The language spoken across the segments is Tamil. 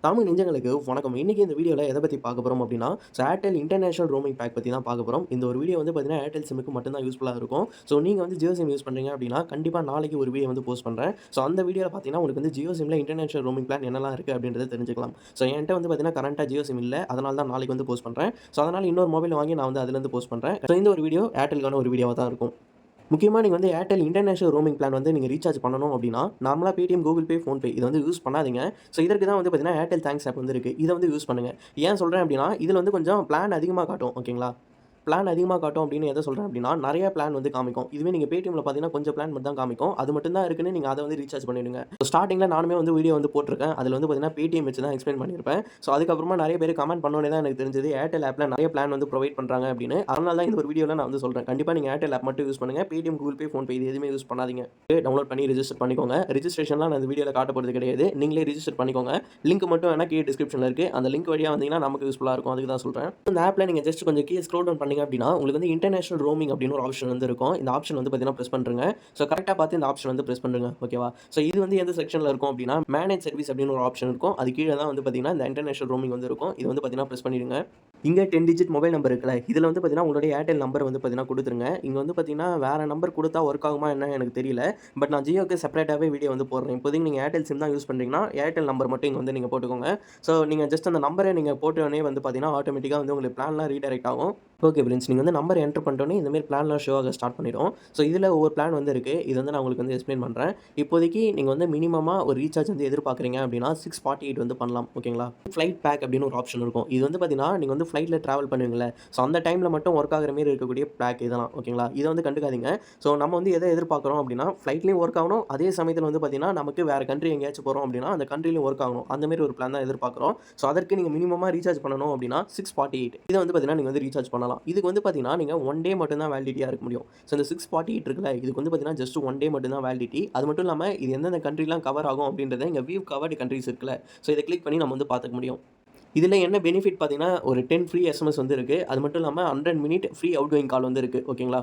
தமிழ் நெஞ்சங்களுக்கு வணக்கம். இன்னைக்கு இந்த வீடியோல எத பத்தி பார்க்க போறோம் அப்படின்னா, ஏர்டெல் இன்டர்நேஷனல் ரோமிங் பேக் பத்தி தான் பார்க்க போறோம். இந்த ஒரு வீடியோ வந்து பார்த்தீங்கன்னா, ஏர்டெல் சிம்முக்கு மட்டும் தான் யூஸ்ஃபுல்லா இருக்கும். நீங்க வந்து ஜியோ சிம் யூஸ் பண்றீங்க அப்படின்னா, கண்டிப்பா நாளைக்கு ஒரு வீடியோ வந்து போஸ்ட் பண்றேன். அந்த வீடியோல பார்த்தீங்கன்னா, உங்களுக்கு வந்து ஜியோ சிம்ல இன்டர்நேஷனல் ரோமிங் பிளான் என்னலாம் இருக்கு அப்படின்றத தெரிஞ்சுக்கலாம். என்ட்ட வந்து பார்த்தீங்கன்னா, கரண்ட்டா ஜியோ சிம் இல்ல. அதனால தான் நாளைக்கு வந்து போஸ்ட் பண்றேன். அதனால இன்னொரு மொபைல் வாங்கி நான் வந்து அதிலேருந்து போஸ்ட் பண்றேன். இந்த ஒரு வீடியோ ஏர்டெல்க்கான ஒரு வீடியோவா தான் இருக்கும். முக்கியமா நீங்க வந்து ஏர்டெல் இன்டர்நேஷனல் ரோமிங் பிளான் வந்து நீங்க ரீசார்ஜ் பண்ணணும் அப்படின்னா, நார்மலா பேடிஎம், கூகுள் பே, ஃபோன்பே இத வந்து யூஸ் பண்ணாதீங்க. இதற்கு தான் வந்து பார்த்தீங்கன்னா, ஏர்டெல் தேங்க்ஸ் ஆப் வந்து இருக்கு. இத வந்து யூஸ் பண்ணுங்க. ஏன் சொல்றேன் அப்படின்னா, இதுல வந்து கொஞ்சம் பிளான் அதிகமா காட்டும். ஓகேங்களா? பிளான் அதிகமா காட்டும் அப்படின்னு எத சொல்றேன் அப்படின்னா, நெறைய பிளான் வந்து காமிக்கும். இதுவே நீங்க பேடிஎம்ல பார்த்தீங்கன்னா, கொஞ்சம் பிளான் மட்டும் தான் காமிக்கும். அது மட்டும் தான் இருக்குன்னு நீங்க அத வந்து ரீசார்ஜ் பண்ணிடுங்க. ஸ்டார்ட்டிங்ல நானுமே வந்து வீடியோ வந்து போட்டுருக்கேன். அதுல வந்து பார்த்தீங்கன்னா, பேடிஎம் வச்சு தான் எக்ஸ்பிளைன் பண்ணியிருப்பேன். அதுக்கப்புறமா நெறைய பேர் கமெண்ட் பண்ணோனே தான் எனக்கு தெரிஞ்சது, ஏர்டெல் ஆப்ல நெறைய பிளான் வந்து புரொவைட் பண்றாங்க அப்படின்னு. அதனால தான் இந்த ஒரு வீடியோல நான் வந்து சொல்றேன். கண்டிப்பா நீங்க ஏர்டெல் ஆப் மட்டும் யூஸ் பண்ணுங்க. பேடிஎம், கூகுள் பே, ஃபோன்பே இது எதுவுமே யூஸ் பண்ணாதீங்க. டவுன்லோட் பண்ணி ரெஜிஸ்டர் பண்ணிக்கோங்க. ரெஜிஸ்ட்ரேஷன்லாம் நான் இந்த வீடியோல காட்ட போறது கிடையாது. நீங்களே ரெஜிஸ்டர் பண்ணிக்கோங்க. லிங்க் மட்டும் வேணா கீழ டிஸ்கிரிப்ஷன்ல இருக்கு. அந்த லிங்க் வழியா வந்தீங்கன்னா நமக்கு யூஸ்ஃபுல்லா இருக்கும். அதுக்கு தான் சொல்றேன். இந்த ஆப்ல நீங்க ஜஸ்ட் கொஞ்சம் கீழ ஸ்க்ரோல் டவுன் பண்ணீங்க அப்படின்னா, உங்களுக்கு வந்து இன்டர்நேஷனல் ரோமிங் அப்படின்னு ஒரு ஆப்ஷன் வந்து இருக்கும். இந்த ஆப்ஷன் வந்து பார்த்தீங்கன்னா பிரஸ் பண்றீங்க. கரெக்ட்டா பார்த்து இந்த ஆப்ஷன் வந்து பிரஸ் பண்ணுங்க. ஓகேவா? இது வந்து எந்த செக்ஷன்ல இருக்கும் அப்படின்னா, மேனேஜ் சர்வீஸ் அப்படின்னு ஒரு ஆப்ஷன் இருக்கும். அது கீழ தான் வந்து பார்த்தீங்கன்னா, இந்த இன்டர்நேஷனல் ரோமிங் வந்து இருக்கும். இது வந்து பார்த்தீங்கன்னா பிரஸ் பண்ணிடுங்க. இங்க 10 டிஜிட் மொபைல் நம்பர் இருக்குல்ல, இதுல வந்து பார்த்தீங்கன்னா, உங்களுடைய ஏர்டெல் நம்பர் வந்து பார்த்தீங்கன்னா குடுத்துருங்க. இங்க வந்து பார்த்தீங்கன்னா, வேற நம்பர் குடுத்தா ஒர்க் ஆகுமா என்னன்னு எனக்கு தெரியல. பட் நான் ஜியோக்கு செப்பரேட்டாவே வீடியோ வந்து போடுறேன். இப்போதைக்கு நீங்க ஏர்டெல் சிம் தான் யூஸ் பண்றீங்கன்னா, ஏர்டெல் நம்பர் மட்டும் இங்க வந்து நீங்க போட்டுக்கோங்க. நீங்க ஜஸ்ட் அந்த நம்பர நீங்க போட்டோனே வந்து பார்த்தீங்கன்னா, ஆட்டோமேட்டிக்கா வந்து உங்களுக்கு பிளான்லாம் ரீடைரக்ட் ஆகும். ஓகே ஃப்ரெண்ட்ஸ், நீங்க வந்து நம்பர் என்டர் பண்ணிட்டோனே இந்த மாரி பிளான்லாம் ஷோ ஆக ஸ்டார்ட் பண்ணிடும். இதுல ஒவ்வொரு பிளான் வந்து இருக்கு. இது வந்து நான் உங்களுக்கு வந்து எக்ஸ்பிளைன் பண்றேன். இப்போதைக்கு நீங்க வந்து மினிமமா ஒரு ரீசார்ஜ் வந்து எதிர்பார்க்குறீங்க அப்படின்னா 648 வந்து பண்ணலாம். ஓகேங்களா? ஃப்ளைட் பேக் அப்படின்னு ஒரு ஆப்ஷன் இருக்கும். இது வந்து பார்த்தீங்கன்னா, நீங்க வந்து ஃப்ளைட்ல டிராவல் பண்ணுவீங்கல்ல, அந்த டைம்ல மட்டும் ஒர்க் ஆகுற மாரி இருக்கக்கூடிய பேக் இதெல்லாம். ஓகேங்களா? இத வந்து கண்டுக்காதீங்க. நம்ம வந்து எத எதிர்பார்க்குறோம் அப்படின்னா, ஃப்ளைட்லயும் ஒர்க் ஆகணும். அதே சமயத்துல வந்து பார்த்தீங்கன்னா, நமக்கு வேற கண்ட்ரி எங்கேயாச்சும் போறோம் அப்படின்னா, அந்த கண்ட்ரிலயும் ஒர்க் ஆகணும். அந்த மாரி ஒரு பிளான் தான் எதிர்பார்க்குறோம். அதற்கு நீங்க மினிமமா ரீசார்ஜ் பண்ணணும் அப்படின்னா 648 இத வந்து பார்த்தீங்கன்னா, நீங்க வந்து ரீசார்ஜ் பண்ணலாம். இதுக்கு வந்து பார்த்தீங்கன்னா, நீங்க 1 டே மட்டும் தான் வேலிடிட்டியா இருக்க முடியும். இந்த 648 இருக்குல்ல, இதுக்கு வந்து பார்த்தீங்கன்னா, ஜஸ்ட் 1 டே மட்டும் தான் வேலிடிட்டி. அது மட்டும் இல்லாம, இது எந்தெந்த கண்ட்ரிலாம் கவர் ஆகும் அப்படின்றத இங்க வியூ கவர்ட் கண்ட்ரீஸ் இருக்குல்ல, இத கிளிக் பண்ணி நம்ம வந்து பார்த்துக்க முடியும். இதுல என்ன பெனிஃபிட் பார்த்தீங்கன்னா, ஒரு 10 ஃப்ரீ எஸ்எம்எஸ் வந்து இருக்கு. அது மட்டும் இல்லாம 100 மினிட் ஃப்ரீ அவுட்கோயிங் கால் வந்து இருக்கு. ஓகேங்களா?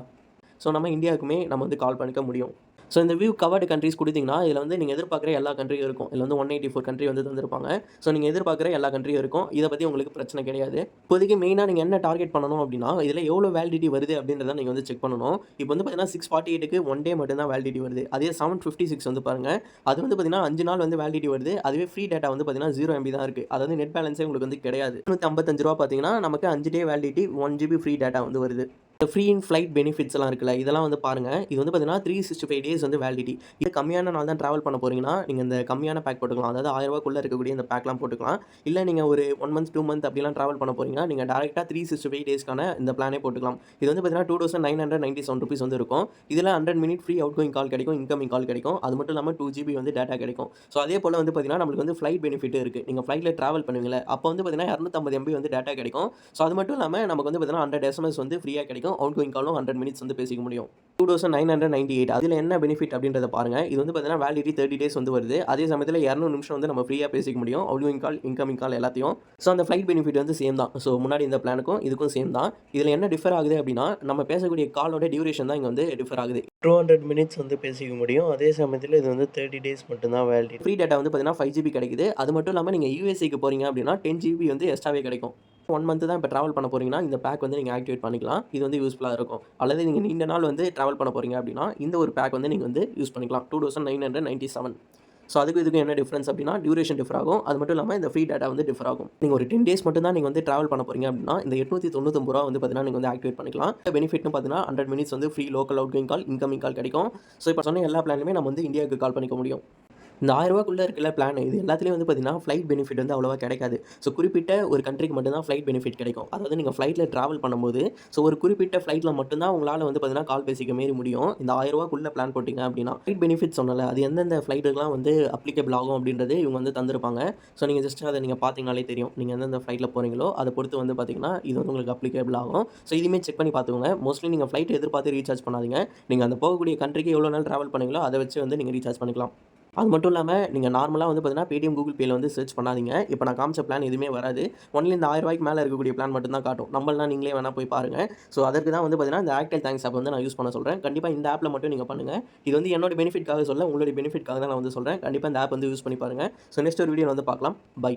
நம்ம இந்தியாவுக்குமே நம்ம வந்து கால் பண்ணிக்க முடியும். இந்த வியூ கவர்டு கண்ட்ரீஸ் குடுத்தீங்கன்னா, இதுல வந்து நீங்க எதிர்பார்க்குற எல்லா கண்ட்ரியும் இருக்கும். இதுல வந்து 184 கண்ட்ரி வந்து தந்திருப்பாங்க. நீங்க எதிர்பார்க்குற எல்லா கண்ட்ரியும் இருக்கும். இத பத்தி உங்களுக்கு பிரச்சனை கிடையாது. இப்போதைக்கு மெயினா நீங்க என்ன டார்கெட் பண்ணணும் அப்டின்னா, இதுல எவ்வளோ வேலிடிட்டி வருது அப்டின்றத நீங்க வந்து செக் பண்ணணும். இப்போ வந்து பார்த்தீங்கன்னா 648க்கு 1 டே மட்டும் தான் வேலிடிட்டி வருது. அதே 756 வந்து பாருங்க. அது வந்து பார்த்தீங்கன்னா 5 நாள் வந்து வேலிடிட்டி வருது. அதுவே ஃப்ரீ டேட்டா வந்து பார்த்தீங்கன்னா 0 MB தான் இருக்கு. அதாவது நெட் பேலன்ஸே உங்களுக்கு வந்து கிடையாது. ரூ. 155 பார்த்தீங்கன்னா, நமக்கு 5 டே வேலிடிட்டி 1 GB ஃப்ரீ டேட்டா வந்து வருது. இந்த ஃப்ரீ இன் ஃப்ளைட் பெனிஃபிட்ஸ் எல்லாம் இருக்குல்ல, இதெல்லாம் வந்து பாருங்க. இது வந்து பார்த்தீங்கன்னா 365 டேஸ் வந்து வேலிடிட்டி. இது கம்மியான நாள் தான் டிராவல் பண்ண போறீங்கன்னா, நீங்க இந்த கம்மியான பேக் போட்டுக்கலாம். அதாவது ரூ. 1000க்குள்ள இருக்கக்கூடிய இந்த பேக்லாம் போட்டுக்கலாம். இல்ல நீங்க ஒரு 1 மந்த், 2 மந்த் அப்படிலாம் டிராவல் பண்ண போறீங்கன்னா, நீங்க டைரக்ட்டா 365 டேஸ்க்கான இந்த பிளானே போட்டுக்கலாம். இது வந்து பார்த்தீங்கன்னா ₹2997 வந்து இருக்கும். இதுல 100 மினிட் ஃப்ரீ அவுட்கோயிங் கால் கிடைக்கும், இன்கமிங் கால் கிடைக்கும். அது மட்டும் இல்லாம 2 GB வந்து டேட்டா கிடைக்கும். அதே போல வந்து பார்த்தீங்கன்னா, நம்மளுக்கு வந்து ஃப்ளைட் பெனிஃபிட் இருக்கு. நீங்க ஃப்ளைட்ல டிராவல் பண்ணுவீங்கல்ல, அப்போ வந்து பார்த்தீங்கன்னா 250 MB வந்து டேட்டா கிடைக்கும். அது மட்டும் இல்லாம நமக்கு வந்து பார்த்தீங்கன்னா 100 SMS வந்து ஃப்ரீயா கிடைக்கும். அவுட்கோயிங் காலும் 100 மினிட்ஸ் வந்து பேசிக்க முடியும். 2998 அதுல என்ன பெனிஃபிட் அப்படின்றத பாருங்க. இது வந்து பார்த்தீங்கன்னா வேலிடிட்டி 30 டேஸ் வந்து வருது. அதே சமயத்துல 200 நிமிஷம் வந்து நம்ம ஃப்ரீயா பேசிக்க முடியும். அவுட்கோயிங் கால், இன்கமிங் கால் எல்லாத்தையும். அந்த ஃப்ளைட் பெனிஃபிட் வந்து சேம் தான். முன்னாடி இந்த பிளானுக்கும் இதுக்கும் சேம் தான். இதுல என்ன டிஃபர் ஆகுது அப்படின்னா, நம்ம பேசக்கூடிய காலோட டியூரேஷன் தான் இங்க வந்து டிஃபர் ஆகுது. 200 மினிட்ஸ் வந்து பேசிக்க முடியும். அதே சமயத்துல இது வந்து 30 டேஸ் மட்டும் தான் வேலிடிட்டி. ஃப்ரீ டேட்டா வந்து பார்த்தீங்கன்னா 5 GB கிடைக்குது. அது மட்டும் இல்லாம நீங்க யுஎஸ்ஏக்கு போறீங்க அப்படின்னா 10 GB வந்து எக்ஸ்ட்ராவே கிடைக்கும். 1 மந்த் தான் இப்ப டிராவல் பண்ண போறீங்கன்னா, இந்த பேக் வந்து நீங்க ஆக்டிவேட் பண்ணிக்கலாம். இது வந்து யூஸ்ஃபுல்லா இருக்கும். அல்லது நீங்க நீண்ட நாள் வந்து டிராவல் பண்ண போறீங்க அப்படின்னா, இந்த ஒரு பேக் வந்து நீங்க வந்து யூஸ் பண்ணிக்கலாம். 2997 அதுக்கும் இதுக்கும் என்ன டிஃபரன்ஸ் அப்படின்னா, டியூரேஷன் டிஃபர் ஆகும். அது மட்டும் இல்லாம இந்த ஃப்ரீ டேட்டா வந்து டிஃபர் ஆகும். நீங்க ஒரு 10 டேஸ் மட்டும் தான் நீங்க வந்து டிராவல் பண்ண போறீங்க அப்படின்னா, இந்த ரூ. 899 வந்து பார்த்தீங்கன்னா, நீங்க வந்து ஆக்டிவேட் பண்ணிக்கலாம். பெனிஃபிட்னு பார்த்தீங்கன்னா, 100 மினிட்ஸ் வந்து ஃப்ரீ லோக்கல் அவுட்கோயிங் கால், இன்கமிங் கால் கிடைக்கும். இப்ப சொன்ன எல்லா பிளானுமே நம்ம வந்து இந்தியாவுக்கு கால் பண்ணிக்க முடியும். இந்த ரூ. 1000க்குள்ள இருக்குல்ல பிளான், இது எல்லாத்துலயும் வந்து பார்த்தீங்கன்னா, ஃப்ளைட் பெனிஃபிட் வந்து அவ்வளவா கிடைக்காது. குறிப்பிட்ட ஒரு கண்ட்ரிக்கு மட்டும் தான் ஃப்ளைட் பெனிஃபிட் கிடைக்கும். அதாவது நீங்க ஃப்ளைட்ல டிராவல் பண்ணும்போது, ஒரு குறிப்பிட்ட ஃப்ளைட்ல மட்டும் தான் உங்களால வந்து பார்த்தீங்கன்னா, கால் பேசிக்க மாரி முடியும். இந்த ரூ. 1000க்குள்ள பிளான் போட்டீங்க அப்படின்னா, ஃப்ளைட் பெனிஃபிட் சொன்னேன்ல, அது எந்தெந்த ஃப்ளைட்டுக்குலாம் வந்து அப்ளிகபிள் ஆகும் அப்படின்றது இவங்க வந்து தந்திருப்பாங்க. நீங்க ஜஸ்ட் அத நீங்க பார்த்தீங்கனாலே தெரியும். நீங்க எந்தெந்த ஃப்ளைட்ல போறீங்களோ, அத பொறுத்து வந்து பார்த்தீங்கன்னா, இது வந்து உங்களுக்கு அப்ளிகபிள் ஆகும். இதுவுமே செக் பண்ணி பார்த்துக்கோங்க. மோஸ்ட்லி நீங்க ஃப்ளைட் எதிர்பார்த்து ரீசார்ஜ் பண்ணாதீங்க. நீங்க அந்த போகக்கூடிய கண்ட்ரிக்கு எவ்வளோ நாள் டிராவல் பண்ணீங்களோ, அத வச்சு வந்து நீங்க ரீசார்ஜ் பண்ணிக்கலாம். அது மட்டும் இல்லாம, நீங்க நார்மலா வந்து பார்த்தீங்கன்னா, பேடிஎம், கூகுள் பேல வந்து சர்ச் பண்ணாதீங்க. இப்ப நான் காமிச்ச பிளான் எதுவுமே வராது. ஒன்லி இந்த ரூ. 1000க்கு மேல இருக்கக்கூடிய பிளான் மட்டும் தான் காட்டும். நம்பலனா நீங்களே வேணா போய் பாருங்க. அதற்கு தான் வந்து பார்த்தீங்கன்னா, இந்த ஏர்டெல் தேங்க்ஸ் ஆப் வந்து நான் யூஸ் பண்ண சொல்றேன். கண்டிப்பா இந்த ஆப்ல மட்டும் நீங்க பண்ணுங்க. இது வந்து என்னோட பெனிஃபிட்காக சொல்லல, உங்களுடைய பெனிஃபிட்காக தான் நான் வந்து சொல்றேன். கண்டிப்பா இந்த ஆப் வந்து யூஸ் பண்ணி பாருங்க. நெக்ஸ்ட் ஒரு வீடியோல வந்து பார்க்கலாம். பை.